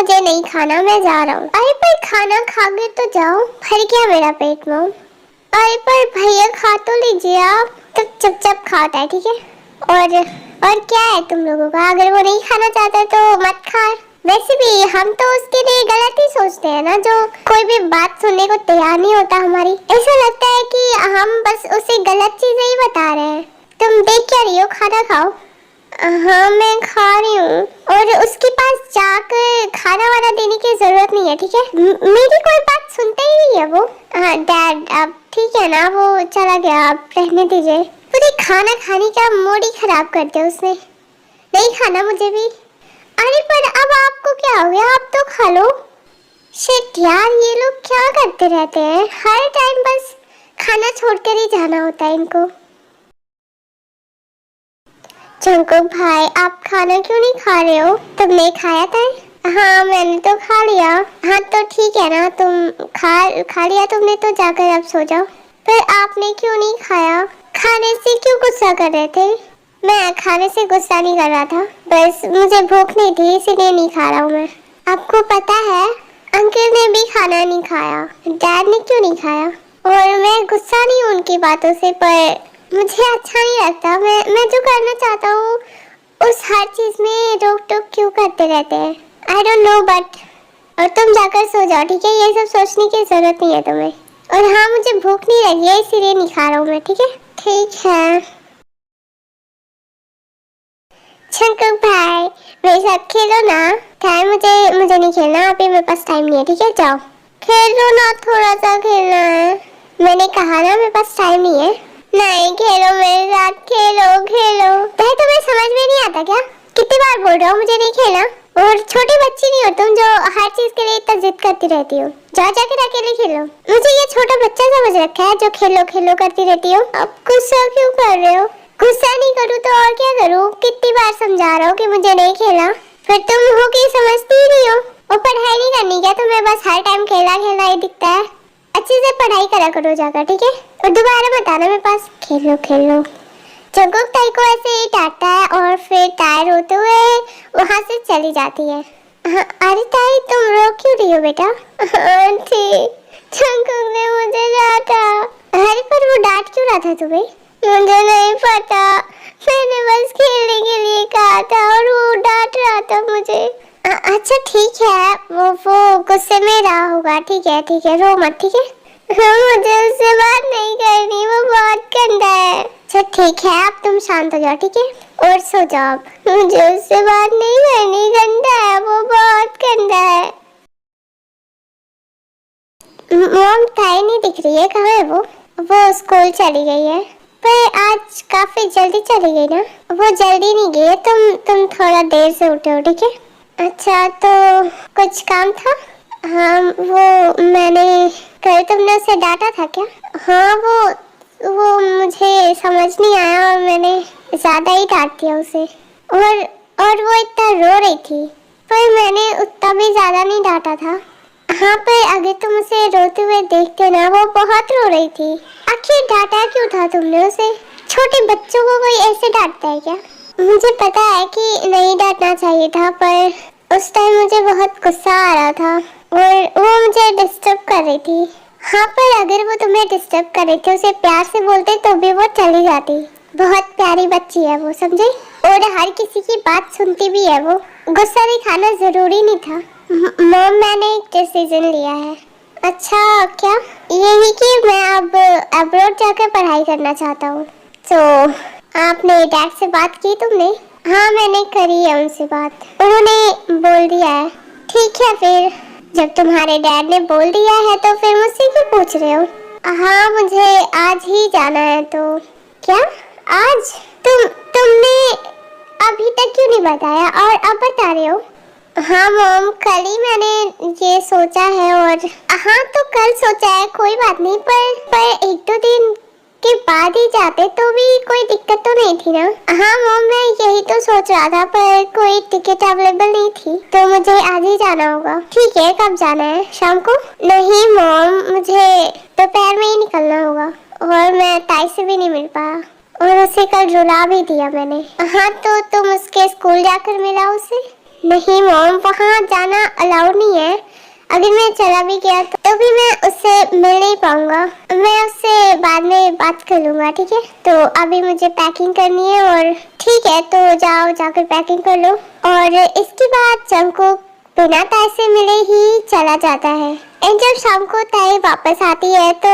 मुझे नहीं खाना, मैं जा रहा हूँ। अरे पर खाना खा के तो जाओ, भर गया मेरा पेट मॉम। अरे पर भैया खा तो लीजिए आप, तो चुपचाप खाता है ठीक है। और क्या है तुम लोगों का, अगर वो नहीं खाना चाहता तो मत खा। वैसे भी हम तो उसके लिए गलत ही सोचते हैं ना, जो कोई भी बात सुनने को तैयार नहीं होता हमारी। ऐसा लगता है कि हम बस उसे गलत चीजें ही बता रहे हैं। तुम देख क्या रही हो, खाना खाओ। हाँ मैं खा रही हूँ, और उसके पास जाकर खाना वाना देने की जरूरत नहीं है ठीक है। मेरी कोई बात सुनता ही नहीं है वो। हाँ डैड अब ठीक है ना, वो चला गया, आप रहने दीजिए। पूरे खाना खाने का मूड ही खराब कर दिया उसने। नहीं खाना मुझे भी। अरे पर अब आपको क्या हो गया, आप तो खा लो। शिट यार, ये लोग क्या करते रहते हैं, हर टाइम बस खाना छोड़कर ही जाना होता है इनको। जंकुक भाई आप खाना क्यों नहीं खा रहे हो, तुमने खाया था? हाँ मैंने तो खा लिया। हाँ तो ठीक है ना, तुम खा लिया तुमने तो जाकर अब सो जाओ। पर आपने क्यों नहीं खाया, खाने से क्यों गुस्सा कर रहे थे? मैं खाने से गुस्सा नहीं कर रहा था, बस मुझे भूख नहीं थी इसलिए नहीं खा रहा हूँ मैं। आपको पता है अंकल ने भी खाना नहीं खाया, डैड ने क्यों नहीं खाया? और मैं गुस्सा नहीं हूँ उनकी बातों से, पर मुझे अच्छा नहीं लगता। मैं जो करना चाहता हूँ उस हर चीज में रोक टोक क्यों करते रहते हैं, आई डोंट नो बट। और तुम जाकर सो जाओ ठीक है, ये सब सोचने की जरूरत नहीं है तुम्हें। और हाँ मुझे भूख नहीं लगी है इसीलिए नहीं खा रहा हूँ मैं ठीक है। ठीक है शंकर भाई, मेरे साथ खेलो ना। टाइम मुझे नहीं खेलना अभी, मेरे पास टाइम नहीं है ठीक है। जाओ खेलो ना, थोड़ा सा खेलना है। मैंने कहा ना मेरे पास टाइम नहीं है। नहीं खेलो मेरे साथ, खेलो खेलो। भाई तुम्हें समझ में नहीं आता क्या, कितनी बार बोल रहा हूँ मुझे नहीं खेलना। और छोटी बच्ची नहीं हो तुम जो हर चीज के लिए इतना जिद करती रहती हो। जाओ जाकर अकेले खेलो। मुझे ये छोटा बच्चा समझ रखा है जो खेलो खेलो करती रहती हो। अब गुस्सा क्यों कर रहे हो? गुस्सा नहीं करूँ तो और क्या करूँ, कितनी बार समझा रहा हूँ कि मुझे नहीं खेला, फिर तुम हो कि समझती ही नहीं हो। और पढ़ाई नहीं करनी क्या तुम्हें, बस हर टाइम खेला खेला ही दिखता है। अच्छे से पढ़ाई करा करो जाकर ठीक है, और दोबारा मत आना मेरे पास। खेलो खेलो। जंकुक ताई को ऐसे ही डांटता है और फिर टायर होते हुए वहाँ से चली जाती है। अरे ताई तुम रो क्यों रही हो बेटा? आंटी जंकुक ने मुझे डांटा। अरे पर वो डांट क्यों रहा था तुम्हें? मुझे नहीं पता, मैंने बस खेलने के लिए कहा था और वो डांट रहा था मुझे। अच्छा ठीक है, वो गुस्से में रहा होगा। ठीक है रो मत ठीक है। मुझे उससे बात नहीं करनी, वो बहुत गंदा है। अच्छा ठीक है अब तुम शांत हो जाओ ठीक है, और सो जाओ। मुझे उससे बात नहीं करनी, गंदा है वो, बहुत गंदा है। मॉम ताई नहीं दिख रही है, कहाँ है वो स्कूल चली गई है। पर आज काफी जल्दी चली गई ना? वो जल्दी नहीं गई है, तुम थोड़ा देर से उठे हो ठीक है। अच्छा तो कुछ काम था? हाँ वो मैंने कल तुमने उसे डांटा था क्या? हाँ वो मुझे समझ नहीं आया और मैंने ज्यादा ही डांट दिया उसे। और वो इतना रो रही थी, पर मैंने उतना भी ज्यादा नहीं डांटा था। हाँ पर अगर तुम उसे रोते हुए देखते ना, वो बहुत रो रही थी। आखिर डांटा क्यों था तुमने उसे? छोटे बच्चों को कोई ऐसे डांटता है क्या? मुझे पता है कि नहीं डांटना चाहिए था, पर उस टाइम मुझे बहुत गुस्सा आ रहा था और वो मुझे डिस्टर्ब कर रही थी। हाँ पर अगर वो तुम्हें डिस्टर्ब कर रही थी, उसे प्यार से बोलते तो भी वो चली जाती। बहुत प्यारी बच्ची है वो, समझे? और हर किसी की बात सुनती भी है वो। गुस्सा दिखाना जरूरी नहीं था। मॉम मैंने एक डिसीजन लिया है। अच्छा क्या? यही कि मैं अब अब्रॉड जाकर पढ़ाई करना चाहता हूँ। तो आपने डैड से बात की तुमने? हाँ मैंने करी है उनसे बात, उन्होंने बोल दिया है। ठीक है फिर जब तुम्हारे डैड ने बोल दिया है तो फिर मुझसे क्यों पूछ रहे हो? हाँ मुझे आज ही जाना है। तो क्या आज? तुमने अभी तक क्यों नहीं बताया और अब बता रहे हो? हाँ मॉम कल ही मैंने ये सोचा है। और हाँ तो कल सोचा है, कोई बात नहीं, पर एक दो दिन के बाद ही जाते तो भी कोई दिक्कत तो नहीं थी ना? हाँ मॉम मैं यही तो सोच रहा था, पर कोई टिकट अवेलेबल नहीं थी तो मुझे आज ही जाना होगा। ठीक है कब जाना है, शाम को? नहीं मॉम मुझे दोपहर में ही निकलना होगा, और मैं ताई से भी नहीं मिल पाया और उसे कल रुला भी दिया मैंने। हाँ तो तुम उसके स्कूल जाकर मिला उसे? नहीं मॉम, वहाँ जाना अलाउड नहीं है। अगर मैं चला भी गया तो भी मैं उससे मिल नहीं पाऊंगा। मैं उससे बाद में बात कर लूंगा, ठीक है? तो अभी मुझे पैकिंग करनी है। और ठीक है, तो जाओ, जाकर पैकिंग कर लो। और इसके बाद जंगकुक बिना ताई से मिले ही चला जाता है। एंड जब शाम को ताई वापस आती है तो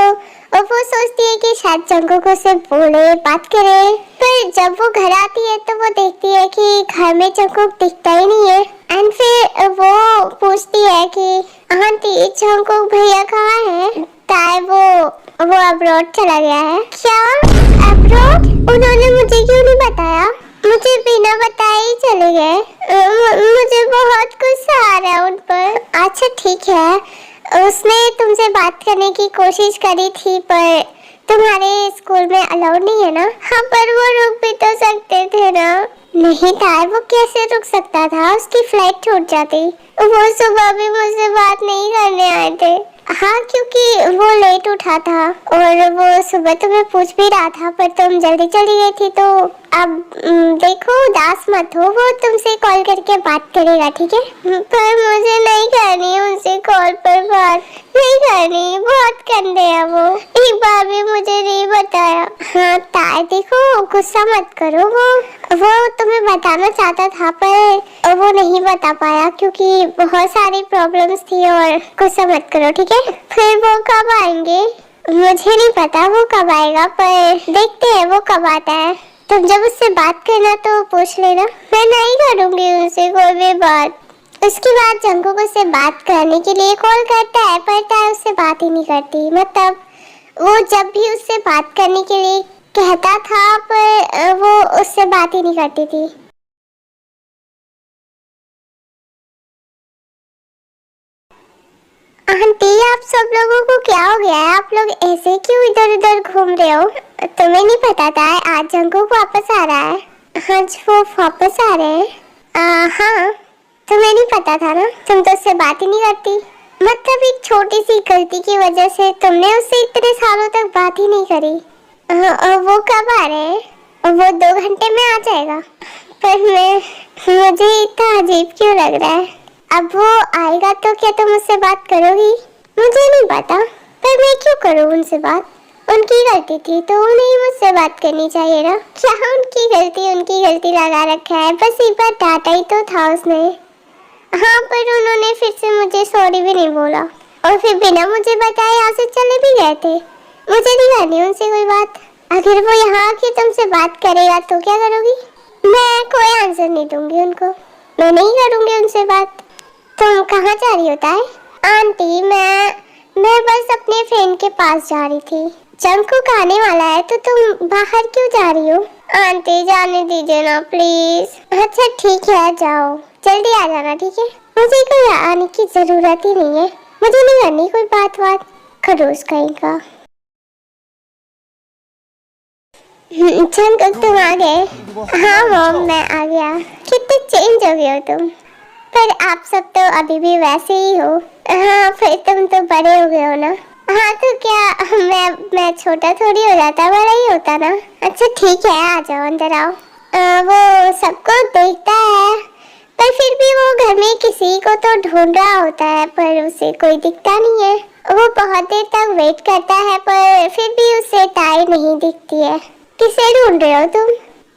वो सोचती है कि शायद जंगकुक से बोले, बात करे। पर जब वो घर आती है तो वो देखती है कि घर में जंगकुक दिखता ही नहीं है। एंड फिर वो पूछती है कि आंटी, जंगकुक भैया कहाँ है? ताई वो अब्रॉड चला गया है। क्या अब्रॉड? उन्होंने मुझे क्यों नहीं बताया? मुझे बिना बताए ही चले गए। मुझे बहुत गुस्सा आ रहा है उन पर। अच्छा ठीक है, उसने तुमसे बात करने की कोशिश करी थी पर तुम्हारे स्कूल में अलाउड नहीं है ना? हाँ, पर वो रुक भी तो सकते थे ना। नहीं ताई, वो कैसे रुक सकता था? उसकी फ्लाइट छूट जाती। वो सुबह भी मुझसे बात नहीं करने आए थे। हाँ, क्योंकि वो लेट उठा था और वो सुबह तुम्हें पूछ भी रहा था पर तुम जल्दी चली गई थी। तो अब देखो, उदास मत हो, वो तुमसे कॉल करके बात करेगा, ठीक है? पर मुझे नहीं करनी उनसे कॉल पर बात, नहीं करनी। बहुत गंदे है वो, एक बार भी मुझे नहीं बताया। हाँ ताई, देखो गुस्सा मत करो। वो तुम्हें बताना चाहता था पर वो नहीं बता पाया क्योंकि बहुत सारी प्रॉब्लम्स थी। और गुस्सा मत करो, ठीक है? फिर वो कब आएंगे? मुझे नहीं पता वो कब आएगा, पर देखते हैं वो कब आता है। तुम जब उससे बात करना तो पूछ लेना। मैं नहीं करूँगी उनसे कोई भी बात। उसके बाद जंगकुक उससे बात करने के लिए कॉल करता है पर ताई उससे बात ही नहीं करती। मतलब वो जब भी उससे बात करने के लिए कहता था पर वो उससे बात ही नहीं करती थी। आंटी, आप सब लोगों को क्या हो गया है? आप लोग ऐसे क्यों इधर उधर घूम रहे हो? तुम्हें नहीं पता था आज जंगकुक वापस आ रहा है? आज वो वापस आ रहे हैं? हाँ, तुम्हें नहीं पता था ना? तुम तो उससे बात ही नहीं करती। मतलब एक छोटी सी गलती की वजह से तुमने उससे इतने सालों तक बात ही नहीं करी। वो कब आ रहे हैं? वो 2 घंटे में आ जाएगा। पर मुझे इतना अजीब क्यों लग रहा है? अब वो आएगा तो क्या तुम उससे बात करोगी? मुझे नहीं पता, पर मैं क्यों करूँ उनसे बात? उनकी गलती थी तो उन्हें मुझसे बात करनी चाहिए ना। क्या उनकी गलती लगा रखा है? बस एक बार डांटा ही तो था उसने। हाँ, पर उन्होंने फिर से मुझे सॉरी भी नहीं बोला और फिर बिना मुझे बताए यहाँ से चले भी गए थे। मुझे नहीं करनी उनसे कोई बात। अगर वो यहाँ आके तुमसे बात करेगा तो क्या करोगी? मैं कोई आंसर नहीं दूंगी उनको। मैं नहीं करूँगी उनसे बात। तुम कहाँ जा रही हो ताई? आंटी, मैं बस अपने फ्रेंड के पास जा रही थी। जंगकुक आने वाला है तो तुम बाहर क्यों जा रही हो? आंटी, जाने दीजिए ना प्लीज। अच्छा ठीक है, जाओ, जल्दी आ जाना, ठीक है? मुझे कोई आने की जरूरत ही नहीं है। मुझे नहीं करनी कोई बात खड़ूस कहीं का। जंगकुक, तुम आ गए? हाँ मॉम, मैं आ गया। कितने चेंज हो गए हो तुम। पर आप सब तो अभी भी वैसे ही हो। हाँ, फिर तुम तो बड़े हो गए हो ना। हाँ, तो क्या मैं छोटा थोड़ी हो जाता, बड़ा ही होता ना। अच्छा ठीक है, आ जाओ, अंदर आओ। वो सबको देखता है पर फिर भी वो घर में किसी को तो ढूंढ रहा होता है पर उसे कोई दिखता नहीं है। वो बहुत देर तक वेट करता है पर फिर भी उसे ताई नहीं दिखती है। किसे ढूंढ रहे हो तुम?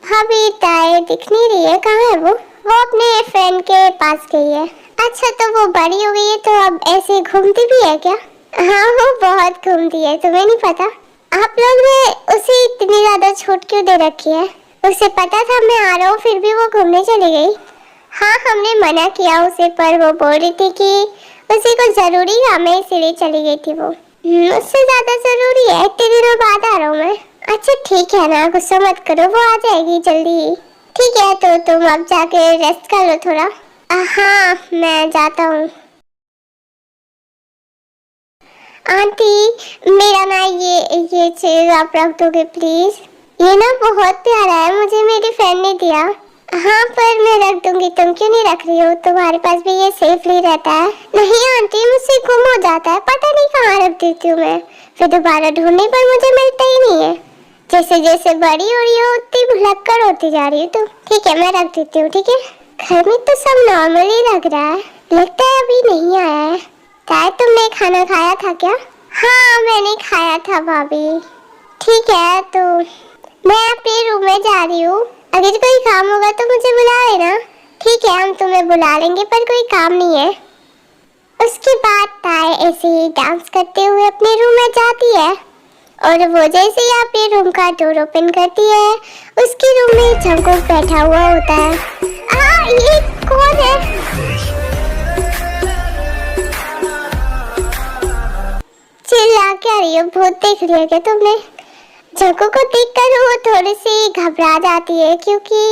भाभी, ताई दिख नहीं रही है। कहाँ है वो? वो अपने फ्रेंड के पास गई है। अच्छा, तो वो बड़ी हो गई है तो अब ऐसे घूमती भी है क्या? हाँ, वो बहुत घूमती है, तुम्हें नहीं पता? आप लोग ने उसे इतनी ज्यादा छूट क्यों दे रखी है? उसे पता था मैं आ रहा हूँ फिर भी वो घूमने चली गई। हाँ, हमने मना किया उसे पर वो बोल रही थी कि उसे कुछ जरूरी काम है इसीलिए चली गई थी वो। उससे ज्यादा जरूरी है, इतने दिनों बाद आ रहा हूँ मैं। अच्छा ठीक है ना, गुस्सा मत करो, वो आ जाएगी जल्दी। ठीक है, तो तुम अब जाके रेस्ट कर लो थोड़ा। हाँ, मैं जाता हूँ। आंटी, मेरा ना ये चीज आप रख दोगे प्लीज? ये ना बहुत प्यारा है, मुझे मेरी फ्रेंड ने दिया। हाँ, पर मैं रख दूंगी, तुम क्यों नहीं रख रही हो? तुम्हारे पास भी ये सेफली रहता है। नहीं आंटी, मुझसे गुम हो जाता है, पता नहीं कहाँ रख देती हूँ मैं। फिर दोबारा ढूंढने पर मुझे मिलता ही नहीं है। जैसे जैसे बड़ी हो रही हो उतनी भुलक्कड़ होती जा रही है तुम। ठीक है, मैं रख देती हूँ, ठीक है? घर में तो सब नॉर्मल ही लग रहा है, लगता है अभी नहीं आया है। ताया तुमने खाना खाया था क्या? हाँ मैंने खाया था भाभी। ठीक है तो मैं अपने रूम में जा रही हूँ, अगर कोई काम होगा तो मुझे बुला लेना। ठीक है हम तुम्हें बुला लेंगे, पर कोई काम नहीं है। उसके बाद ताया ऐसे ही डांस करते हुए अपने रूम में जाती है और वो जैसे ही अपने रूम का डोर ओपन करती है उसके रूम में जंकुक बैठा हुआ होता है। ये कौन है? चिल्ला क्या रही हो? भूत देख लिया क्या तुमने? जंकुक को देखकर वो थोड़ी सी घबरा जाती है क्योंकि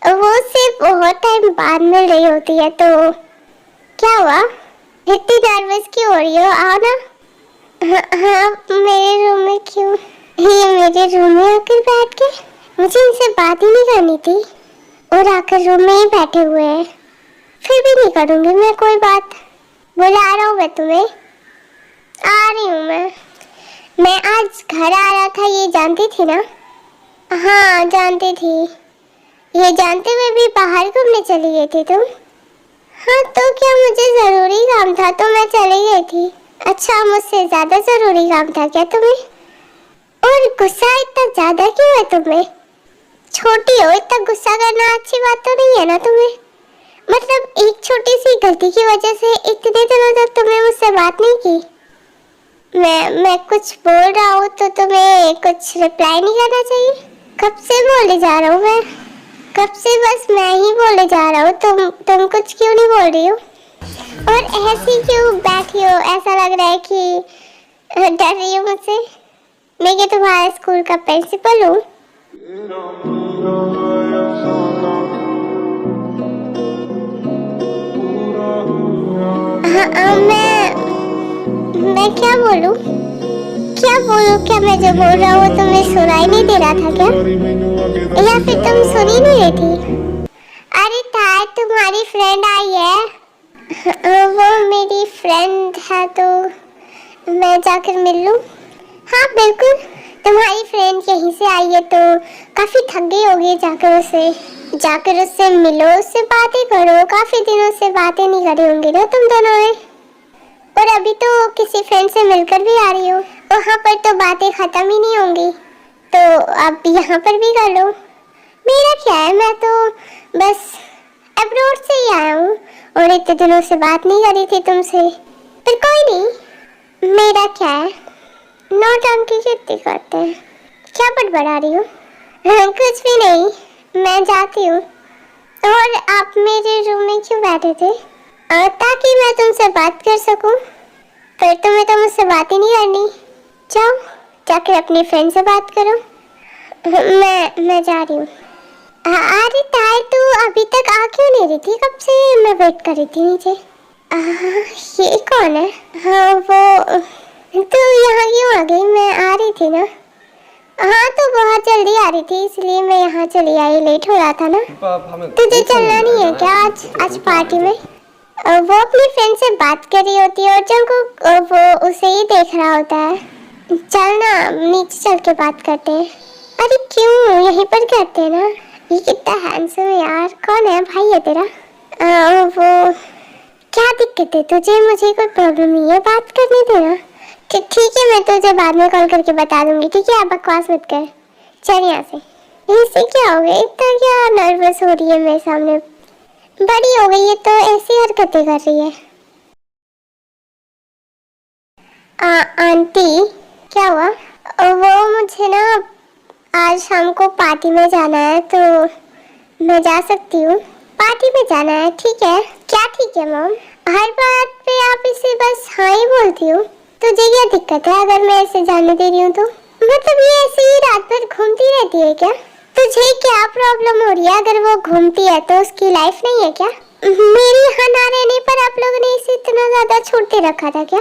वो उससे बहुत टाइम बाद मिल रही होती है। तो क्या हुआ, इतनी नर्वस क्यों हो रही हो? आओ ना। हाँ मेरे रूम में क्यों? ये मेरे रूम में आकर बैठ के मुझे इनसे बात ही नहीं करनी थी और आकर रूम में ही बैठे हुए हैं। फिर भी नहीं करूँगी मैं कोई बात। बुला रहा हूँ मैं तुम्हें, आ रही हूँ मैं आज घर आ रहा था, ये जानती थी ना? हाँ जानती थी। ये जानते हुए भी बाहर घूमने चली गई थी तुम? हाँ तो क्या मुझे जरूरी काम था तो मैं चली गई थी। अच्छा मुझसे ज्यादा जरूरी काम था क्या तुम्हें? और गुस्सा इतना ज्यादा क्यों है तुम्हें? छोटी हो, इतना गुस्सा करना अच्छी बात तो नहीं है ना तुम्हें। मतलब एक छोटी सी गलती की वजह से इतने दिनों तक तुमने मुझसे बात नहीं की। मैं कुछ बोल रहा हूँ तो तुम्हें कुछ रिप्लाई नहीं करना चाहिए? कब से बोले जा रहा हूँ मैं, कब से बस मैं ही बोले जा रहा हूँ, तुम कुछ क्यों नहीं बोल रही हो? और ऐसी क्यों बैठी हो? ऐसा लग रहा है कि डर रही हो मुझसे। मैं क्या तुम्हारे स्कूल का प्रिंसिपल हूँ? मैं क्या बोलूं? क्या मैं जो बोल रहा हूँ तुम्हें सुनाई नहीं दे रहा था क्या? या फिर तुम सुन ही नहीं रही थी? अरे ताया तुम्हारी फ्रेंड आई है। वो मेरी फ्रेंड है तो मैं जाकर मिल लूं? हाँ बिल्कुल, तुम्हारी फ्रेंड यहीं से आई है तो काफी थक गई होगी, जाकर उससे मिलो, उससे बातें करो। काफी दिनों से बातें नहीं करी होंगी ना तुम दोनों ने। और अभी तो किसी फ्रेंड से मिलकर भी आ रही हो, वहाँ पर तो बातें खत्म ही नहीं होंगी, तो अब यहाँ पर भी कर लो। मेरा क्या है, मैं तो बस अब्रॉड से ही आया हूँ और इतने दिनों से बात नहीं करी थी तुमसे। पर कोई नहीं, मेरा क्या है, नौटंकी कितनी करते हैं। क्या बड़बड़ा रही हो? कुछ भी नहीं, मैं जाती हूँ। और आप मेरे रूम में क्यों बैठे थे? ताकि मैं तुमसे बात कर सकूं। फिर तुम्हें तो मुझसे बात ही नहीं करनी। जाओ जाकर अपनी फ्रेंड से बात करो। मैं जा रही हूँ। अरे ताई तू अभी तक आ क्यों नहीं रही थी? कब से मैं वेट कर रही थी नीचे। ये कौन है? हाँ वो तो यहाँ क्यों आ गई? मैं आ रही थी ना। हाँ तो बहुत जल्दी आ रही थी इसलिए मैं यहाँ चली आई, लेट हो रहा था ना। तुझे चलना नहीं है क्या आज पार्टी में? वो अपनी फ्रेंड से बात कर रही होती है और जब वो उसे ही देख रहा होता है। चल ना नीचे चल के बात करते हैं। अरे क्यों, यहीं पर करते हैं ना। ये कितना हैंडसम है यार। कौन है भाई है तेरा? वो क्या दिक्कत है तुझे? मुझे कोई प्रॉब्लम नहीं है, बात करने देना। ठीक है मैं तुझे बाद में कॉल करके बता दूंगी, ठीक है? आप बकवास मत कर, चल यहाँ से। इससे क्या हो गया, इतना क्या नर्वस हो रही है मेरे सामने? बड़ी हो गई है तो ऐसी हरकतें कर रही है। आंटी क्या हुआ? वो मुझे ना आज शाम को पार्टी में जाना है तो मैं जा सकती हूँ? पार्टी में जाना है, ठीक है। क्या ठीक है मॉम? हर बात पे आप इसे बस हाँ ही बोलती हो। तुझे क्या दिक्कत है अगर मैं ऐसे जाने दे रही हूँ तो? मतलब ये ऐसे ही रात भर घूमती रहती है क्या? तुझे क्या प्रॉब्लम हो रही है? अगर वो घूमती है तो उसकी लाइफ नहीं है क्या? मेरे यहाँ ना रहने पर आप लोगों ने इसे इतना ज्यादा छूट दे रखा था क्या?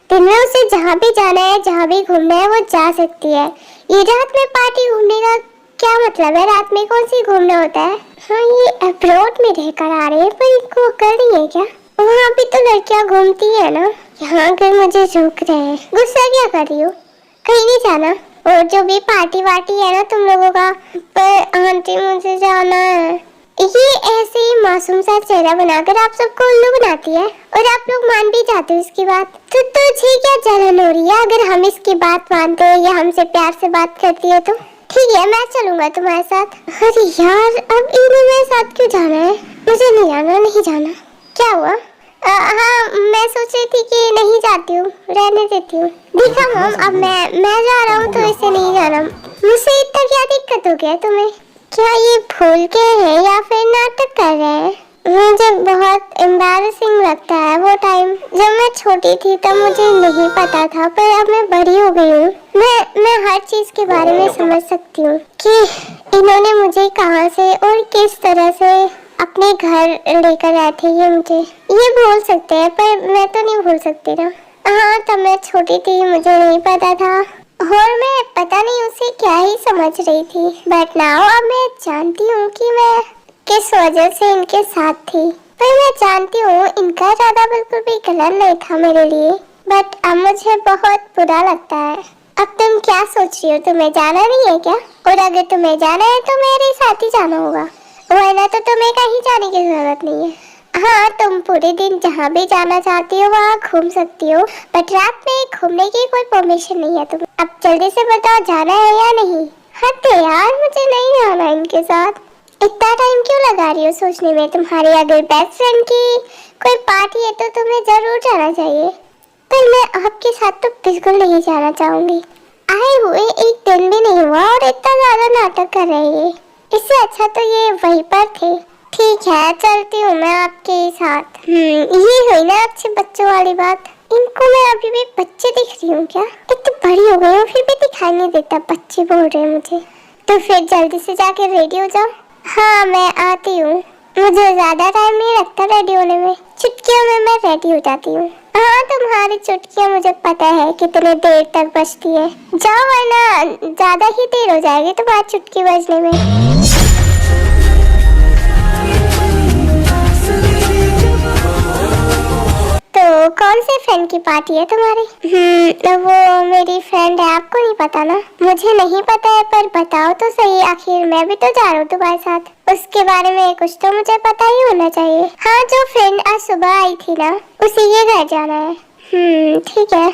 दिन में उसे जहाँ भी जाना है, जहाँ भी घूमना है वो जा सकती है। ये रात में पार्टी घूमने का क्या मतलब है? रात में कौन सी घूमना होता है? हाँ ये अब्रॉड में रहकर आ रहे हैं पर इनको अकल नहीं है क्या? वहाँ भी तो लड़कियाँ घूमती है ना। यहाँ अगर मुझे रोक रहे हैं, गुस्सा क्या कर रही हो? कहीं नहीं जाना। और जो भी पार्टी वार्टी है ना तुम लोगों का, पर आंटी मुझे जाना है। ये ऐसे ही मासूम सा चेहरा बनाकर आप सबको उल्लू बनाती है और आप लोग मान भी जाते हो इसकी बात। तो तुझे क्या जलन हो रही है अगर हम इसकी बात मानते हैं या हमसे प्यार से बात करती है तो? ठीक है, मैं चलूंगा तुम्हारे साथ। अरे यार, अब इन्हें मेरे साथ क्यों जाना है? मुझे नहीं जाना, नहीं जाना। क्या हुआ? हाँ, मैं सोच रही थी कि नहीं जाती हूँ, रहने देती हूँ। देखा मम, अब मैं जा रहा हूँ तो इसे नहीं जाना। मुझसे इतना क्या दिक्कत हो गया तुम्हें? क्या ये भूल के हैं या फिर नाटक कर रहे हैं? मुझे बहुत एम्बैरेसिंग लगता है वो टाइम जब मैं छोटी थी, तब मुझे नहीं पता था, पर अब मैं बड़ी हो गई हूँ। मैं हर चीज के बारे में समझ सकती हूँ कि इन्होंने मुझे कहाँ से और किस तरह से अपने घर लेकर आए थे। ये भूल सकते हैं पर मैं तो नहीं भूल सकती ना। हाँ, तब मैं छोटी थी, मुझे नहीं पता था और मैं पता नहीं उसे क्या ही समझ रही थी। बट नाउ अब मैं जानती हूँ कि मैं किस वजह से इनके साथ थी। पर मैं जानती हूँ इनका इरादा बिल्कुल भी गलत नहीं था मेरे लिए। बट अब मुझे बहुत बुरा लगता है। अब तुम क्या सोच रही हो? तुम्हें जाना नहीं है क्या? और अगर तुम्हें जाना है तो मेरे साथ ही जाना होगा, वरना तो तुम्हें कहीं जाने की जरूरत नहीं है। हाँ, तुम पूरे दिन जहाँ भी जाना चाहती हो वहाँ घूम सकती हो, बट रात में घूमने की कोई परमिशन नहीं है तुम्हें। अब जल्दी से बताओ, जाना है या नहीं? हद है यार, मुझे नहीं जाना इनके साथ। इतना टाइम क्यों लगा रही हो सोचने में? तुम्हारी अगर बेस्ट फ्रेंड की कोई पार्टी है तो तुम्हें जरूर जाना चाहिए, पर मैं आपके साथ तो बिल्कुल नहीं जाना चाहूंगी। आए हुए एक दिन भी नहीं हुआ और इतना ज्यादा नाटक कर रहे हैं। इससे अच्छा तो ये वहीं पर थे। ठीक है, चलती हूँ मैं आपके साथ। ये हुई ना अच्छे बच्चों वाली बात। इनको मैं अभी भी बच्चे दिख रही हूँ क्या? इतनी बड़ी हो गई हूँ फिर भी दिखाई नहीं देता बच्चे बोल रहे हैं मुझे। तो फिर जल्दी से जाके रेडी हो जाओ। हाँ, मैं आती हूँ। मुझे ज्यादा टाइम नहीं लगता रेडी होने में, चुटकियों में मैं रेडी हो जाती हूँ। हाँ, तुम्हारी चुटकियाँ मुझे पता है कितने देर तक बजती है। जाओ वरना ज्यादा ही देर हो जाएगी तुम्हारी चुटकी बजने में। तो कौन से फ्रेंड की पार्टी है तुम्हारी? वो मेरी फ्रेंड है, आपको नहीं पता ना? मुझे नहीं पता है पर बताओ तो सही, आखिर मैं भी तो जा रहा हूँ तुम्हारे साथ। उसके बारे में कुछ तो मुझे पता ही होना चाहिए। हाँ, जो फ्रेंड आज सुबह आई थी ना, उसी के घर जाना है। ठीक है।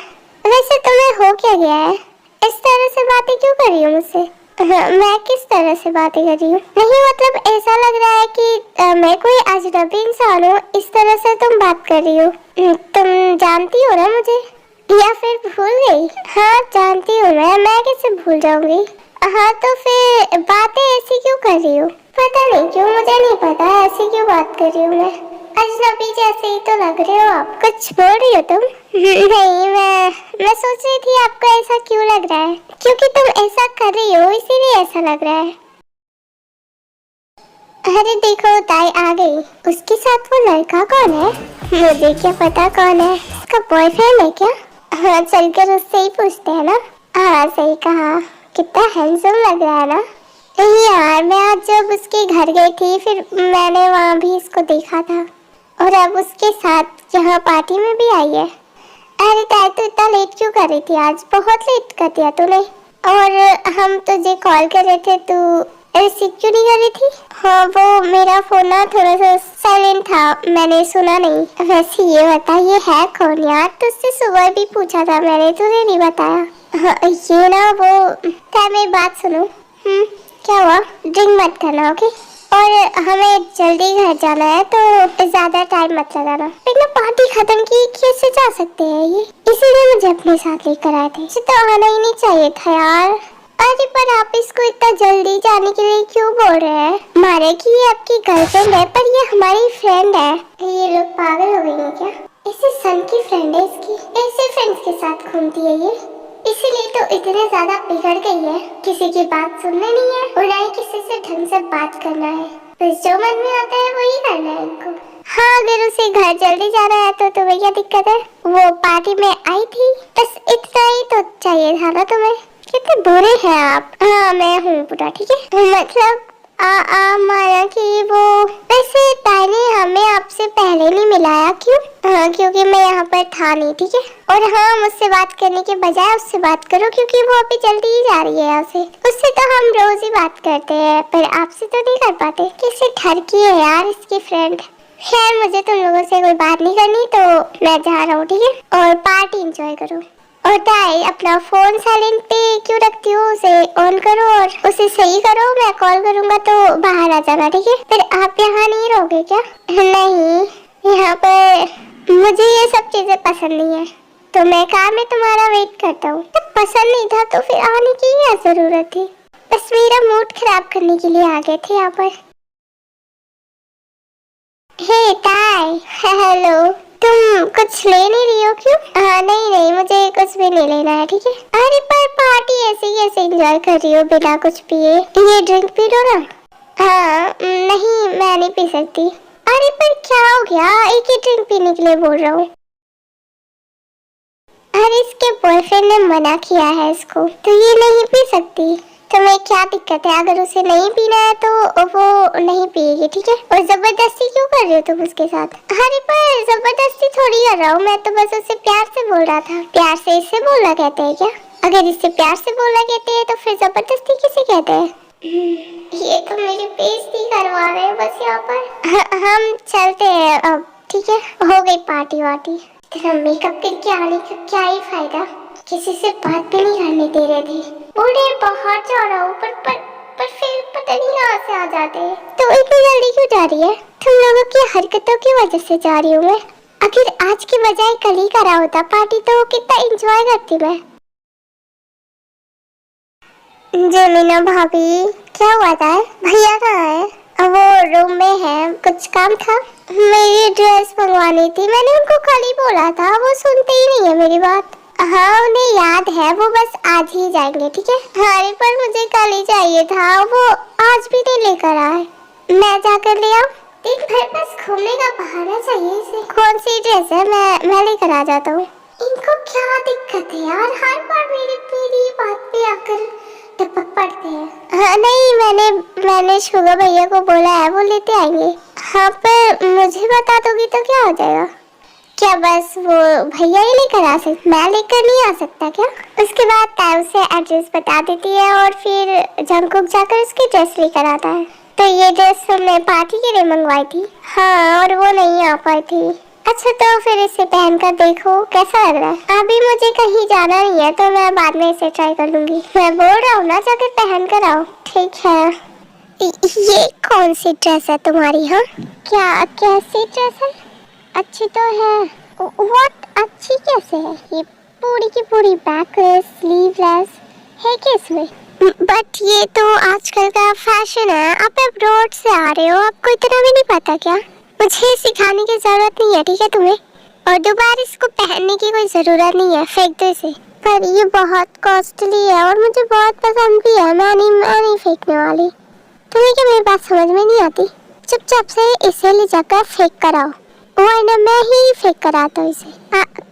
वैसे तुम्हें हो क्या गया है? इस तरह से बातें क्यों कर रही हो मुझसे? मैं किस तरह से बातें कर रही हूँ? नहीं, मतलब ऐसा लग रहा है कि मैं कोई अजनबी इंसान हूँ, इस तरह से तुम बात कर रही हो। तुम जानती हो ना मुझे, या फिर भूल गई? हाँ, जानती हूँ मैं कैसे भूल जाऊंगी। हाँ, तो फिर बातें ऐसी क्यों कर रही हो? पता नहीं क्यों, मुझे नहीं पता ऐसी क्यों बात कर रही हूँ मैं। अजनबी जैसे ही तो लग रहे हो आप। कुछ बोल रही हो तुम? नहीं, मैं सोच रही थी आपको ऐसा क्यों लग रहा है, क्योंकि तुम ऐसा कर रही हो इसीलिए ऐसा लग रहा है। अरे देखो, ताई आ गई। उसके साथ वो लड़का कौन है? मुझे क्या पता कौन है, उसका बॉयफ्रेंड है क्या? हाँ, चलकर उससे ही पूछते हैं ना। हाँ, सही कहा, कितना हैंडसम लग रहा है ना। यार, मैं आज जब उसके घर गई थी फिर मैंने वहाँ भी इसको देखा था, और अब उसके साथ यहाँ पार्टी में भी आई है। अरे ताई, तू इतना लेट क्यों कर रही थी? आज बहुत लेट कर दिया तूने। और हम तुझे कॉल कर रहे थे, तू रिसीव क्यों नहीं कर रही थी? हाँ, वो मेरा फोन ना थोड़ा सा साइलेंट था, मैंने सुना नहीं। वैसे ये बता, ये है कौन यार? तुझसे सुबह भी पूछा था मैंने, तुझे नहीं बताया। हाँ, ये ना वो ताई, मेरी बात सुनो। क्या हुआ? ड्रिंक मत करना, ओके? और हमें जल्दी घर जाना है तो ज्यादा टाइम मत लगाना। बिना पार्टी खत्म की कैसे जा सकते हैं ये? इसीलिए मुझे अपने साथ लेकर आए थे। इसे तो आना ही नहीं चाहिए था यार। अरे पर आप इसको इतना जल्दी जाने के लिए क्यों बोल रहे हैं? माने कि ये आपकी गर्लफ्रेंड है पर ये हमारी फ्रेंड है। ये लोग पागल हो गए हैं क्या? इसे सन की फ्रेंड है इसकी, ऐसे फ्रेंड्स के साथ घूमती है ये, इसीलिए तो इतने ज्यादा बिगड़ गई है। किसी की बात सुनना नहीं है और ना ही किसी से ढंग से बात करना है, बस जो मन में आता है वही करना है इनको। हाँ, अगर उसे घर जल्दी जाना है तो तुम्हें क्या दिक्कत है? वो पार्टी में आई थी, बस इतना ही तो चाहिए था ना तुम्हें। कितने बुरे हैं आप। हाँ, मैं हूँ बुरा, ठीक है? मतलब माना कि वो वैसे ताई ने हमें आपसे पहले नहीं मिलाया, क्यों? हाँ, क्योंकि मैं यहाँ पर था नहीं, ठीक है। और हाँ, मुझसे बात करने के बजाय उससे बात करो, क्योंकि वो अभी जल्दी ही जा रही है यहाँ से। उससे तो हम रोज ही बात करते हैं, पर आपसे तो नहीं कर पाते। किसी ठर की है यार इसकी फ्रेंड। खैर, मुझे तुम लोगों से कोई बात नहीं करनी, तो मैं जा रहा हूँ, ठीक है। और पार्टी एंजॉय करो। और ताई, अपना फोन साइलेंट पे क्यों रखती हो? उसे ऑन करो और उसे सही करो। मैं कॉल करूंगा तो बाहर आ जाना, ठीक है? फिर आप यहाँ नहीं रहोगे क्या? नहीं, यहाँ पर मुझे ये सब चीजें पसंद नहीं है, तो मैं कार में तुम्हारा वेट करता हूँ। जब पसंद नहीं था तो फिर आने की क्या जरूरत थी? बस मेरा मूड खराब करने के लिए आ गए थे यहाँ पर। हे ताई, हेलो। तुम कुछ ले नहीं रही हो क्यों? नहीं, मुझे कुछ भी नहीं लेना है, ठीक है। अरे पर पार्टी ऐसे कैसे एंजॉय कर रही हो बिना कुछ पिए? ये ड्रिंक पी लो ना। नहीं, मैं नहीं पी सकती। अरे पर क्या हो गया? एक ही ड्रिंक पीने के लिए बोल रहा हूँ। अरे इसके बॉयफ्रेंड ने मना किया है इसको, तो ये नहीं पी सकती। तुम्हें क्या दिक्कत है? अगर उसे नहीं पीना है तो वो नहीं पिएगी, ठीक है। और जबरदस्ती क्यों कर रही हो तुम उसके साथ? अरे पर जबरदस्ती थोड़ी कर रहा हूँ, मैं तो बस उसे प्यार से बोल रहा था। प्यार से इससे बोलना कहते हैं क्या? अगर इससे प्यार से बोलना कहते हैं तो फिर जबरदस्ती किसे कहते हैं? ये तो मेरी बेइज्जती करवा रहे हैं बस यहाँ पर। हम चलते हैं अब, ठीक है। हो गई पार्टी वार्टी। तेरा मेकअप करके आने का क्या ही फायदा? किसी से बात भी नहीं करने दे रहे थे। बूढ़े बाहर जा रहा हूँ, पर फिर पता नहीं कहाँ से आ जाते हैं। तो इतनी जल्दी क्यों जा रही है? तुम लोगों की हरकतों की वजह से जा रही हूँ मैं। अगर आज की बजाय कल ही करा होता पार्टी तो कितना एंजॉय करती मैं। जमीना भाभी, क्या हुआ था? भैया कहाँ है? वो रूम में है, कुछ काम था। मेरी ड्रेस मंगवानी थी, मैंने उनको कल ही बोला था, वो सुनते ही नहीं है मेरी बात। हाँ, उन्हें याद है, वो बस आज ही जाएंगे, ठीक है। अरे पर मुझे कल ही चाहिए था, वो आज भी नहीं लेकर आए। मैं जाकर ले आऊं? दिन भर बस घूमने का बहाना चाहिए इसे। कौन सी ड्रेस है? मैं लेकर आ जाता हूँ। इनको क्या दिक्कत है यार, हर बार मेरी बात पे आकर टपक पड़ते हैं। हाँ, नहीं, मैंने शुगर भैया को बोला है, वो लेते आएंगे। हाँ, पर मुझे बता दोगी तो क्या हो जाएगा? क्या बस वो भैया ही लेकर आ सकते? मैं लेकर नहीं आ सकता क्या? उसके बाद टाइम से एड्रेस बता देती है और फिर जंकुक जाकर उसकी ड्रेस लेकर आता है। तो ये ड्रेस मैं पार्टी के लिए मंगवाई थी। हाँ, और वो नहीं आ पाई थी। अच्छा, तो फिर इसे पहनकर देखो कैसा लग रहा है। अभी मुझे कहीं जाना नहीं है, तो मैं बाद में इसे ट्राई कर लूंगी। मैं बोल रहा हूँ ना, जाकर पहन कर आओ। ठीक है। ये कौन सी ड्रेस है तुम्हारी? हाँ, क्या कैसी ड्रेस है? अच्छी तो है। व्हाट, अच्छी कैसे है? ये पूरी की पूरी बैकलेस स्लीवलेस है किसमें? बट ये तो आजकल का फैशन है। आप अब्रॉड से आ रहे हो, आपको इतना भी नहीं पता क्या? मुझे सिखाने की जरूरत नहीं है, ठीक है तुम्हें। और दोबारा इसको पहनने की कोई जरूरत नहीं है, फेंक दो इसे। पर ये बहुत कॉस्टली है और मुझे बहुत पसंद भी है। मैं नहीं फेंकने वाली। तुम्हें क्या मेरी बात समझ में नहीं आती? चुपचाप से इसे ले जाकर फेंक कर आओ, वरना मैं ही फेंक कर आता हूँ इसे।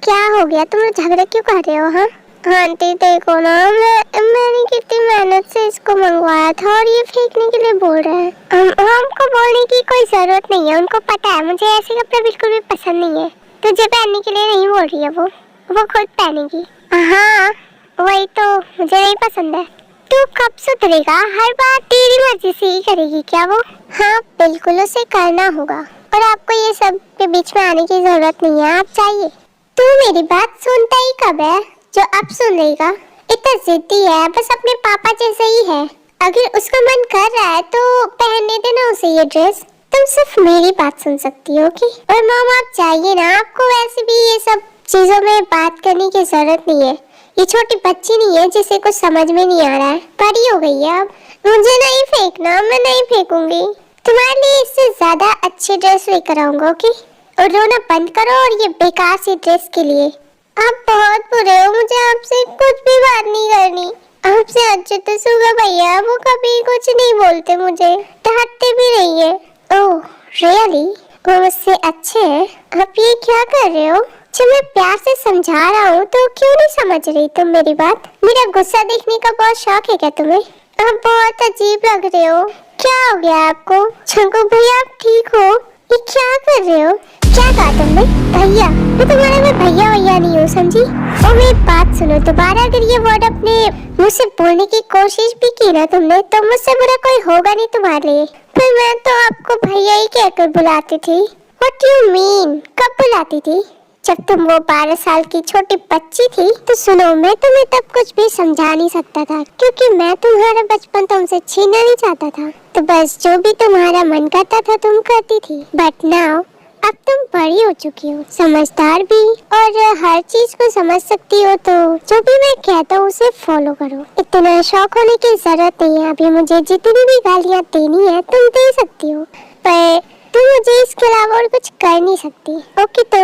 क्या हो गया? तुम लोग झगड़ा क्यों कर रहे हो? हाँ आंटी, देखो ना, मैंने कितनी मेहनत से इसको मंगवाया था और ये फेंकने के लिए बोल रहे हैं। हमको बोलने की कोई जरूरत नहीं है, उनको पता है मुझे ऐसे कपड़े बिल्कुल भी पसंद नहीं है। तुझे पहनने के लिए नहीं बोल रही है, वो खुद पहनेगी। हाँ, वही तो, मुझे नहीं पसंद है। तू कब सुधरेगा? हर बार तेरी मर्जी से ही करेगी क्या वो? हाँ बिल्कुल, उसे करना होगा और आपको ये सब के बीच में आने की जरूरत नहीं है। आप चाहिए। तू मेरी बात सुनता ही कब है जो अब सुन रहेगा? इतना जिद्दी है, बस अपने पापा जैसा ही है। अगर उसका मन कर रहा है तो पहनने देना उसे ये ड्रेस। तुम सिर्फ मेरी बात सुन सकती हो कि? और मामा आप चाहिए ना, आपको वैसे भी ये सब चीजों में बात करने की जरूरत नहीं है। ये छोटी बच्ची नहीं है जिसे कुछ समझ में नहीं आ रहा है, बड़ी हो गई है अब। मुझे नहीं फेंकना, मैं नहीं फेंकूंगी। तुम्हारे लिए इससे ज्यादा अच्छी ड्रेस लेकर आऊंगा, ओके? और रोना बंद करो और ये बेकार सी ड्रेस के लिए। आप बहुत बुरे हो, मुझे आपसे कुछ भी बात नहीं करनी। आपसे अच्छे तो सुगा भैया, वो कभी कुछ नहीं बोलते, मुझे डांटते भी नहीं है। Oh really? वो मुझसे अच्छे हैं? आप ये क्या कर रहे हो? जब मैं प्यार से समझा रहा हूँ तो क्यों नहीं समझ रही तुम मेरी बात? मेरा गुस्सा देखने का बहुत शौक है क्या तुम्हें? आप बहुत अजीब लग रहे हो। क्या हो गया आपको? जंकुक भैया आप ठीक हो? ये क्या कर रहे हो? क्या कहा तुमने? भैया? मैं तुम्हारे में भैया भैया नहीं हूँ, समझी? और मेरी बात सुनो, दोबारा अगर ये वर्ड अपने मुझसे बोलने की कोशिश भी की ना तुमने, तो मुझसे बुरा कोई होगा नहीं तुम्हारे लिए। पर मैं तो आपको भैया ही कहकर बुलाती थी। What you mean? कब बुलाती थी? जब तुम वो 12 साल की छोटी बच्ची थी। तो सुनो, मैं तुम्हें तब कुछ भी समझा नहीं सकता था, क्योंकि मैं तुम्हारा बचपन तुमसे छीनना नहीं चाहता था। तो बस जो भी तुम्हारा मन करता था तुम करती थी। बट नाउ अब तुम बड़ी हो चुकी हो, समझदार भी, और हर चीज को समझ सकती हो। तो जो भी मैं कहता हूँ उसे फॉलो करो। इतना शौक होने की जरूरत नहीं है। अभी मुझे जितनी भी गालियाँ देनी है तुम दे सकती हो, पर तुम मुझे इसके अलावा और कुछ कर नहीं सकती। ओके, तो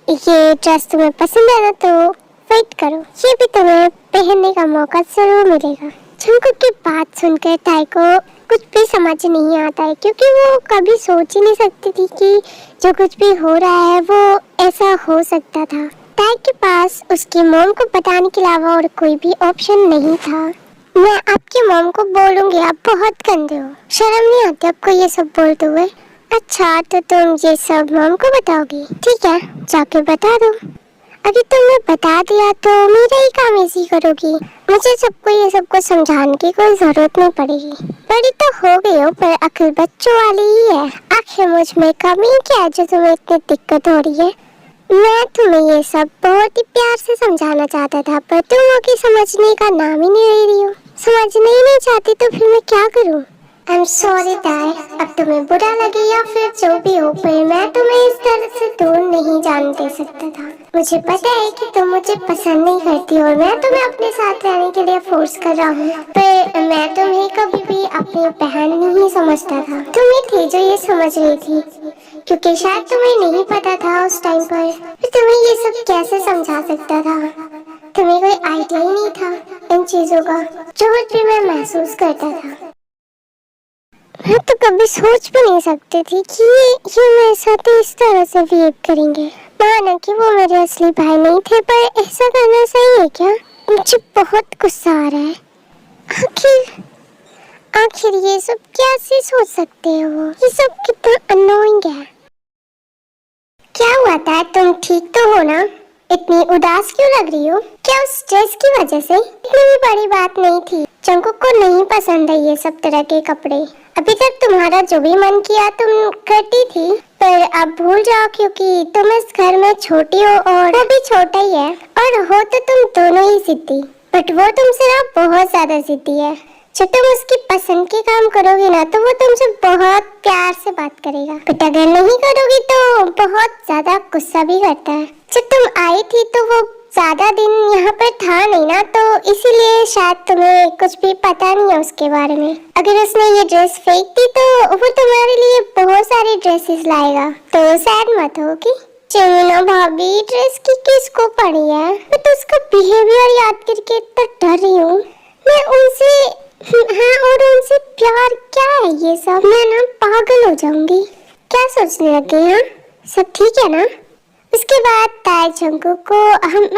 ये ड्रेस तुम्हें पसंद है ना, तो वेट करो, ये भी तुम्हें पहनने का मौका जरूर मिलेगा। जंकुक की बात सुनकर ताई को कुछ भी समझ नहीं आता है, क्योंकि वो कभी सोच ही नहीं सकती थी कि जो कुछ भी हो रहा है वो ऐसा हो सकता था। ताई के पास उसकी मॉम को बताने के अलावा और कोई भी ऑप्शन नहीं था। मैं आपकी मॉम को बोलूंगी, आप बहुत गंदे हो, शर्म नहीं आती आपको ये सब बोलते हुए? अच्छा, तो तुम ये सब मॉम को बताओगी? ठीक है, जाके बता दो। अभी तुमने बता दिया तो मेरा ही काम इजी करोगी। मुझे सबको ये सबको समझाने की कोई जरूरत नहीं पड़ेगी। बड़ी तो हो गई हो, पर अक्ल बच्चों वाली ही है। आखिर मुझ में कमी क्या है जो तुम्हें इतनी दिक्कत हो रही है? मैं तुम्हें ये सब बहुत ही प्यार से समझाना चाहता था, पर तुम आगे समझने का नाम ही नहीं ले रही हो। समझना ही नहीं चाहती तो फिर मैं क्या करूं? आई एम सॉरी ताई, अब तुम्हें बुरा लगे या फिर जो भी हो, पर मैं तुम्हें इस तरह से दूर नहीं जाने दे सकता था। मुझे पता है कि तुम मुझे पसंद नहीं करती और मैं तुम्हें अपने साथ रहने के लिए फोर्स कर रहा हूँ, पर मैं तुम्हें कभी भी अपनी बहन नहीं समझता था। तुम ही थी जो ये समझ रही थी, क्योंकि शायद तुम्हें नहीं पता था उस टाइम पर तुम्हें ये सब कैसे समझा सकता था। तुम्हें कोई आइडिया ही नहीं था इन चीजों का, जो कुछ भी मैं महसूस करता था। मैं तो कभी सोच भी नहीं सकती थी कि ये मेरे साथ इस तरह से बिहेव करेंगे। माना कि वो मेरे असली भाई नहीं थे, पर ऐसा करना सही है क्या? मुझे बहुत गुस्सा आ रहा है। आखिर ये सब कैसे सोच सकते हो? वो ये सब कितना अनोइंग है। क्या हुआ था? तुम ठीक तो हो ना? इतनी उदास क्यों लग रही हो? क्या उस स्ट्रेस की वजह से? इतनी भी बड़ी बात नहीं थी। जंकुक को नहीं पसंद है ये सब तरह के कपड़े। अभी तक तुम्हारा जो भी मन किया तुम करती थी, पर अब भूल जाओ, क्योंकि तुम इस घर में छोटी हो और वो भी छोटा ही है, और हो तो तुम दोनों ही जिद्दी, बट वो तुमसे ना बहुत ज्यादा जिद्दी है। जब तुम उसकी पसंद के काम करोगी ना, तो वो तुमसे बहुत प्यार से बात करेगा, बट अगर नहीं करोगी तो बहुत ज्यादा गुस्सा भी करता है। जब तुम आई थी तो वो ज्यादा दिन यहाँ पर था नहीं ना, तो इसीलिए शायद तुम्हें कुछ भी पता नहीं है उसके बारे में। अगर उसने ये ड्रेस फेंक दी तो वो तुम्हारे लिए बहुत सारी ड्रेसेस लाएगा, तो सैड मत हो कि चुना भाभी ड्रेस की किसको पड़ी है। मैं तो उसका बिहेवियर याद करके इतना डर रही हूँ। मैं उनसे हाँ, और उनसे प्यार क्या है ये सब? मैं ना पागल हो जाऊंगी। क्या सोचने लगे हैं? सब ठीक है ना? उसके बाद ताई जंकुक को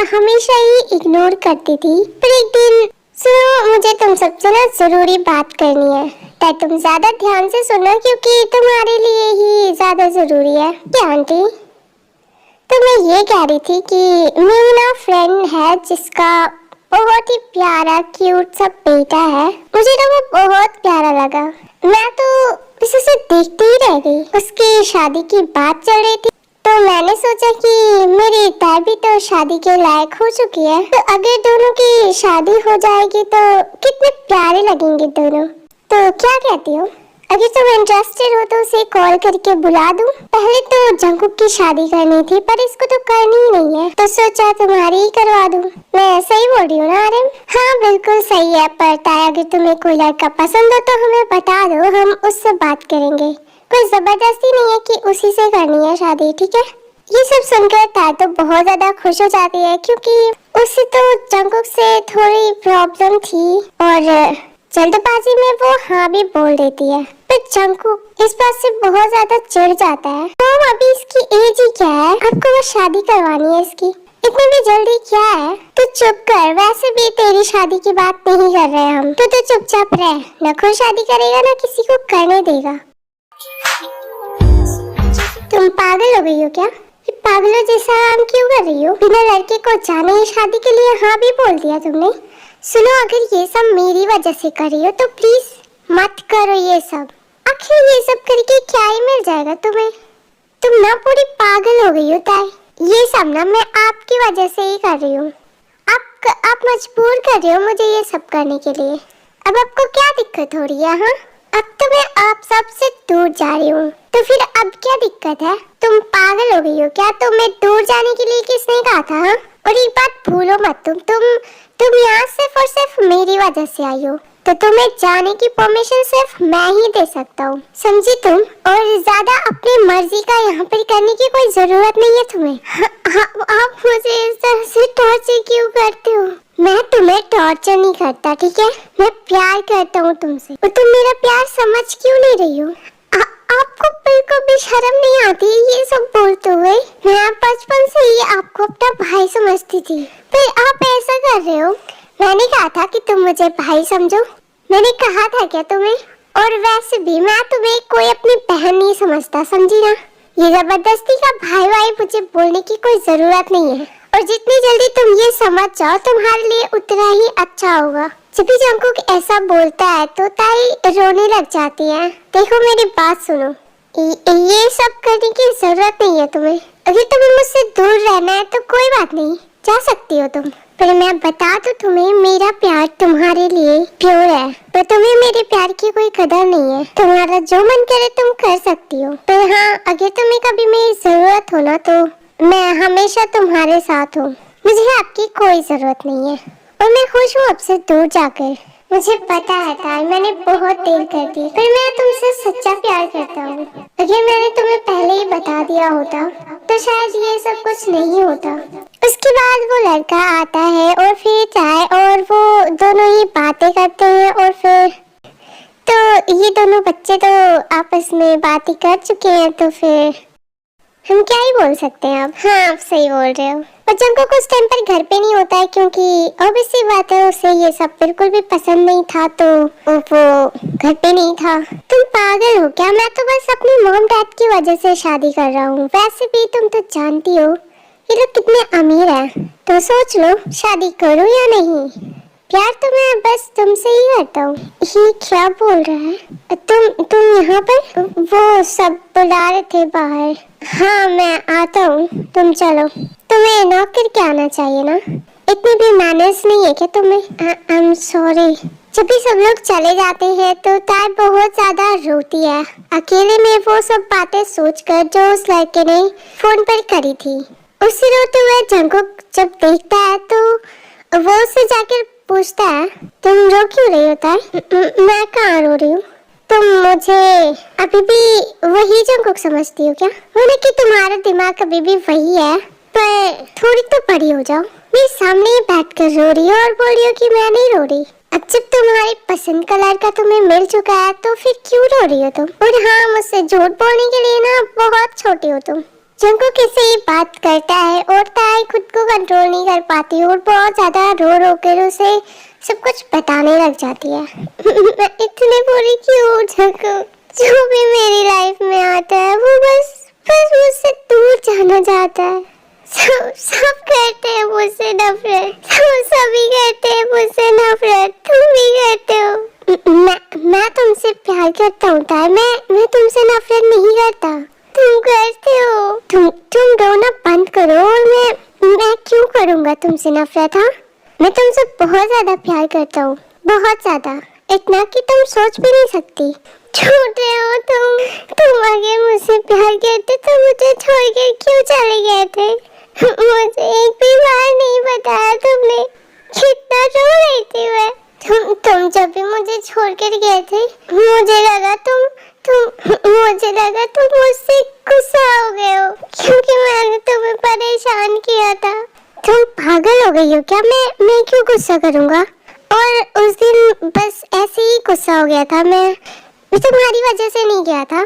हमेशा ही इग्नोर करती थी, पर एक दिन सुनो, मुझे तुम सबसे ना जरूरी बात करनी है। ताई तुम ज्यादा ध्यान से सुनो, क्योंकि तुम्हारे लिए ही ज्यादा जरूरी है। क्या आंटी? तो मैं ये कह रही थी कि मेरी ना फ्रेंड है जिसका बहुत ही प्यारा क्यूट सा बेटा है। मुझे ना वो बहुत प्यारा लगा। मैं तो उसे देखती ही रह गई। उसकी शादी की बात चल रही थी, तो मैंने सोचा कि मेरी ताई भी तो शादी के लायक हो चुकी है, तो अगर दोनों की शादी हो जाएगी तो कितने प्यारे लगेंगे दोनों। तो क्या कहती हो? अगर तुम इंटरेस्टेड हो तो उसे कॉल करके बुला दूं? पहले तो जंकुक की शादी करनी थी, पर इसको तो करनी ही नहीं है, तो सोचा तुम्हारी ही करवा दूं। मैं सही बोल रही हूँ ना आर्यन? हाँ बिल्कुल सही है, पर ताई अगर तुम्हें कोई लड़का पसंद हो तो हमें बता दो, हम उससे बात करेंगे। कोई जबरदस्ती नहीं है कि उसी से करनी है शादी, ठीक है? ये सब सुनकर ताई तो बहुत ज्यादा खुश हो जाती है, क्योंकि उससे तो जंकुक से थोड़ी प्रॉब्लम थी और जल्दबाजी में वो हाँ भी बोल देती है। पर जंकुक इस बात से बहुत ज्यादा चिढ़ जाता है। तो अभी इसकी एज ही क्या है? आपको वो शादी करवानी है इसकी? इतनी भी जल्दी क्या है? तू चुप कर, वैसे भी तेरी शादी की बात नहीं कर रहे हम। तो चुपचाप रह, न खुद शादी करेगा न किसी को करने देगा। तुम पागल हो गई हो क्या? पागलों जैसा काम क्यों कर रही हो? बिना लड़के को जाने ही शादी के लिए हाँ भी बोल दिया तुमने। सुनो, अगर ये सब मेरी वजह से कर रही हो तो प्लीज मत करो ये सब। आखिर ये सब करके क्या ही मिल जाएगा तुम्हें? तुम ना पूरी पागल हो गई हो ताई। ये सब ना मैं आपकी वजह से ही कर रही हूँ। आप मजबूर कर रहे हो मुझे ये सब करने के लिए। अब आपको क्या दिक्कत हो रही है? हाँ, अब तो मैं आप सबसे दूर जा रही हूँ, तो फिर अब क्या दिक्कत है? तुम पागल हो गई हो क्या? तुम्हें दूर जाने के लिए किसने कहा था? हाँ? और एक बात भूलो मत, तुम यहाँ सिर्फ और सिर्फ मेरी वजह से आई हो, तो तुम्हें जाने की परमिशन सिर्फ मैं ही दे सकता हूँ, समझी तुम? और ज्यादा अपनी मर्जी का यहाँ पर करने की कोई जरूरत नहीं है तुम्हें। आप मुझे इस तरह से टॉर्चर क्यों करते हो? मैं तुम्हें टॉर्चर नहीं करता, ठीक है? मैं प्यार करता हूँ तुमसे, और तुम मेरा प्यार समझ क्यों नहीं रही हो? आपको बिल्कुल भी शर्म नहीं आती ये सब बोलते हुए? मैं बचपन से ही आपको अपना भाई समझती थी, पर आप ऐसा कर रहे हो। मैंने कहा था कि तुम मुझे भाई समझो, मैंने कहा था क्या तुम्हें? और वैसे भी मैं तुम्हें कोई अपनी बहन नहीं समझता, समझी ना? ये जबरदस्ती का भाई भाई मुझे बोलने की कोई जरूरत नहीं है, और जितनी जल्दी तुम ये समझ जाओ तुम्हारे लिए उतना ही अच्छा होगा। जब भी जंकुक ऐसा बोलता है तो ताई रोने लग जाती है। देखो मेरी बात सुनो, ये सब करने की जरूरत नहीं है तुम्हें। अगर तुम्हें मुझसे दूर रहना है तो कोई बात नहीं, जा सकती हो तुम। पर मैं बता दूं तुम्हें, मेरा प्यार तुम्हारे लिए प्योर है, पर तुम्हें मेरे प्यार की कोई कदर नहीं है। तुम्हारा जो मन करे तुम कर सकती हो, पर हाँ, अगर तुम्हें कभी मेरी जरूरत हो ना तो मैं हमेशा तुम्हारे साथ हूँ। मुझे आपकी कोई जरूरत नहीं है, और मैं खुश हूँ आपसे दूर जाकर। मुझे पता है ताई, मैंने बहुत देर कर दी, पर मैं तुमसे सच्चा प्यार करता हूँ। अगर मैंने तुम्हें पहले ही बता दिया होता तो शायद ये सब कुछ नहीं होता। उसके बाद वो लड़का आता है और फिर चाय, और वो दोनों ही बातें करते हैं, और फिर तो ये दोनों बच्चे तो आपस में बातें कर चुके हैं, तो फिर हम क्या ही बोल सकते हैं अब। हाँ, आप सही बोल रहे हो। और जंकुक उस टाइम पर घर पे नहीं होता है, क्योंकि ऑब्वियसली बात है उसे ये सब बिल्कुल भी पसंद नहीं था, तो वो घर पे नहीं था। तुम पागल हो क्या? मैं तो बस अपनी मॉम डैड की वजह से शादी कर रहा हूँ। वैसे भी तुम तो जानती हो ये लोग कितने अमीर हैं, तो सोच लो शादी करो या नहीं। प्यार तो मैं बस तुमसे ही करता हूँ। ये क्या बोल रहा है? तुम यहाँ पर? वो सब बुला रहे थे बाहर। हाँ, मैं आता हूँ, तुम चलो। तुम्हें नौकर के आना चाहिए ना, इतने भी मैनर्स नहीं है क्या तुम्हें? I am sorry. जब भी सब लोग चले जाते हैं तो ताई बहुत ज्यादा रोती है, अकेले में वो सब बातें सोचकर जो उस लड़के ने फोन पर करी थी। उससे रोते हुए जंकुक जब देखता है तो वो उससे जाकर पूछता है, तुम रो क्यों रही होता है? मैं कहाँ रो रही हूँ? तुम मुझे अभी भी वही जंकुक समझती हो क्या? मैंने कि तुम्हारा दिमाग अभी भी वही है, पर थोड़ी तो बड़ी हो जाओ। मेरे सामने ही बैठकर रो रही हो और बोल रही हो कि मैं नहीं रो रही। अब जब तुम्हारी पसंद का लड़का तुम्हें मिल चुका है तो फिर क्यों रो रही हो तुम? और हाँ, मुझसे झूठ बोलने के लिए ना बहुत छोटी हो तुम। जंकुक से ये बात करता है और ताई खुद को कंट्रोल नहीं कर पाती और बहुत ज्यादा रो रो कर उसे सब कुछ बताने लग जाती है। मैं इतने बुरी क्यों हूँ जंकुक? जो भी मेरी लाइफ में आता है वो बस मुझसे दूर जाना चाहता है। सब करते हैं मुझसे नफरत, सभी करते हैं मुझसे नफरत, तुम भी करते हो। मैं तुमसे प्यार करता हूँ ताई, मैं तुमसे नफरत नहीं करता। तुम करते हो। तुम रोना बंद करो, और मैं क्यों करूँगा तुमसे नफरत? हाँ, मैं तुमसे बहुत ज्यादा प्यार करता हूँ, बहुत ज्यादा, इतना कि तुम सोच भी नहीं सकती। छोटे हो तुम अगर मुझसे प्यार करते तो मुझे छोड़ के क्यों चले गए थे? मुझे एक भी बार नहीं बताया तुमने। कितना रो रही थी मैं। तुम जब भी मुझे छोड़ कर गए थे मुझे लगा तुम मुझसे गुस्सा हो गए हो, क्योंकि मैंने तुम्हें परेशान किया था। तुम पागल हो गई हो क्या? मैं क्यों गुस्सा करूँगा? और उस दिन बस ऐसे ही गुस्सा हो गया था, मैं तुम्हारी वजह से नहीं गया था।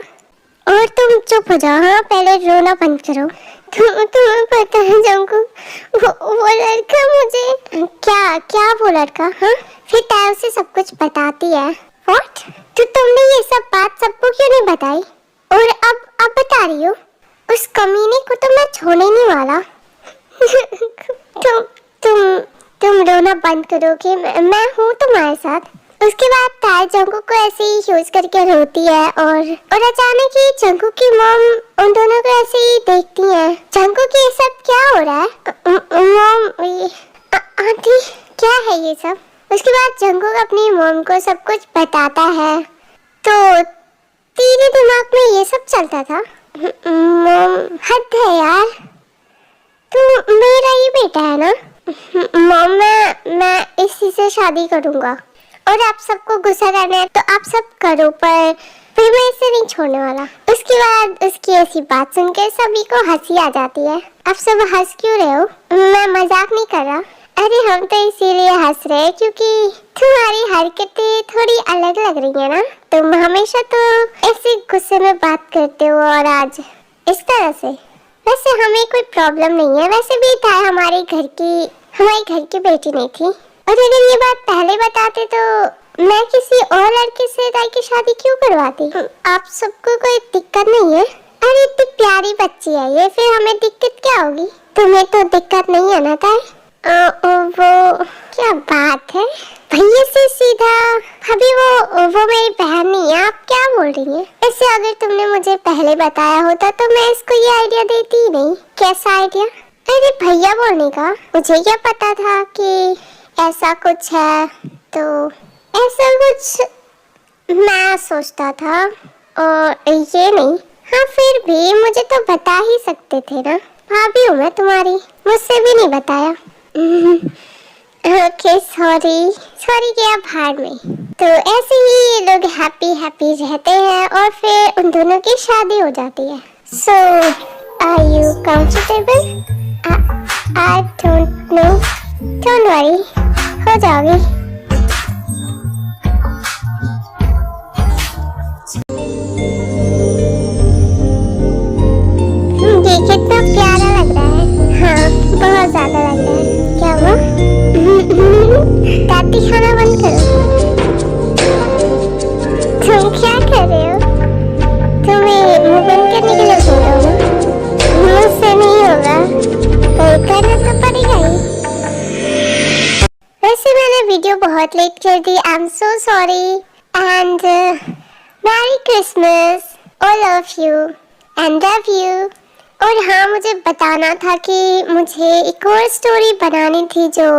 और तुम चुप हो जाओ। हाँ, पहले रोना बंद करो। तुम्हें पता है जंकुक, वो लड़का मुझे क्या क्या वो लड़का, हाँ फिर ताया उसे सब कुछ बताती है। व्हाट? तो तुमने ये सब बात सबको क्यों नहीं बताई और अब बता रही हो? उस कमीने को तो मैं छोड़ने नहीं वाला। तुम रोना बंद करोगे? मैं हूँ तुम्हारे साथ। उसके बाद ताया जंगू को ऐसे ही यूज करके रोती है और अचानक ही जंगू की मॉम उन दोनों को ऐसे ही देखती है। जंगू की ये सब क्या हो रहा है? मॉम, आंटी क्या है ये सब? उसके बाद जंगू अपनी मॉम को सब कुछ बताता है। तो तेरे दिमाग में ये सब चलता था? मॉम, हद है यार, तू मेरा ही बेटा है ना? मॉम, मैं इसी से शादी करूंगा और आप सबको गुस्सा करना है तो आप सब करो, पर फिर मैं इसे नहीं छोड़ने वाला। उसके बाद उसकी ऐसी बात सुनकर सभी को हंसी आ जाती है। आप सब हंस क्यों रहे हो? मैं मजाक नहीं कर रहा। अरे हम तो इसीलिए हंस रहे हैं क्योंकि तुम्हारी हरकतें थोड़ी अलग लग रही है ना। तुम हमेशा तो ऐसे गुस्से में बात करते हो और आज इस तरह से। वैसे हमें कोई प्रॉब्लम नहीं है, वैसे भी था हमारे घर की बेटी नहीं थी, और अगर ये बात पहले बताते तो मैं किसी और लड़के से ताई की शादी क्यों करवाती? आप सबको कोई दिक्कत नहीं है? अरे इतनी प्यारी बच्ची है ये, फिर हमें दिक्कत क्या होगी? तुम्हें तो दिक्कत नहीं है ना ताई? वो क्या बात है, भैया से सीधा अभी वो मेरी बहन नहीं है, आप क्या बोल रही हैं? ऐसे अगर तुमने मुझे पहले बताया होता तो मैं इसको ये आइडिया देती ही नहीं। कैसा आइडिया? अरे भैया बोलने का, मुझे क्या पता था कि ऐसा कुछ है, तो ऐसा कुछ मैं सोचता था और ये नहीं। हाँ फिर भी मुझे तो बता ही सकते थे ना, भाभी हूँ मैं तुम्हारी, मुझसे भी नहीं बताया। ओके सॉरी कि आप भाड़ में। तो ऐसे ही ये लोग हैप्पी रहते हैं और फिर उन दोनों की शादी हो जाती है। So are you comfortable? I don't know, don't worry, हो जाओगी। ये कितना प्यारा लग रहा है। हाँ बहुत ज्यादा लग रहा है। क्या हुआ? दादी खाना बंद करो। तुम क्या कर रहे हो? तुम्हें मुंह बंद करने के लिए बोल रहा हूँ ना, मुझसे नहीं होगा, तो करना तो पड़ेगा ही। वैसे मैंने वीडियो बहुत लेट कर दी, I am so sorry and merry Christmas, all of you and love you. और हाँ, मुझे बताना था कि मुझे एक और स्टोरी बनानी थी जो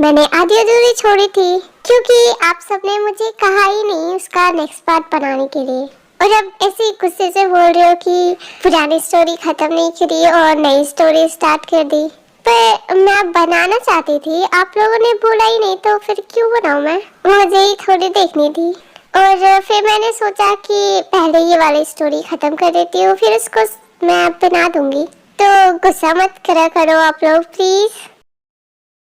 मैंने आधी अधूरी छोड़ी थी, क्योंकि आप सबने मुझे कहा ही नहीं उसका नेक्स्ट पार्ट बनाने के लिए। और अब ऐसे गुस्से से बोल रहे हो कि पुरानी स्टोरी खत्म नहीं करी और नई स्टोरी स्टार्ट कर दी, पर मैं बनाना चाहती थी, आप लोगों ने बोला ही नहीं, तो फिर क्यों बनाऊं मैं? मुझे ही थोड़ी देखनी थी। और फिर मैंने सोचा कि पहले ये वाली स्टोरी खत्म कर देती हूँ, फिर उसको मैं बना दूंगी। तो गुस्सा मत करा करो आप लोग प्लीज।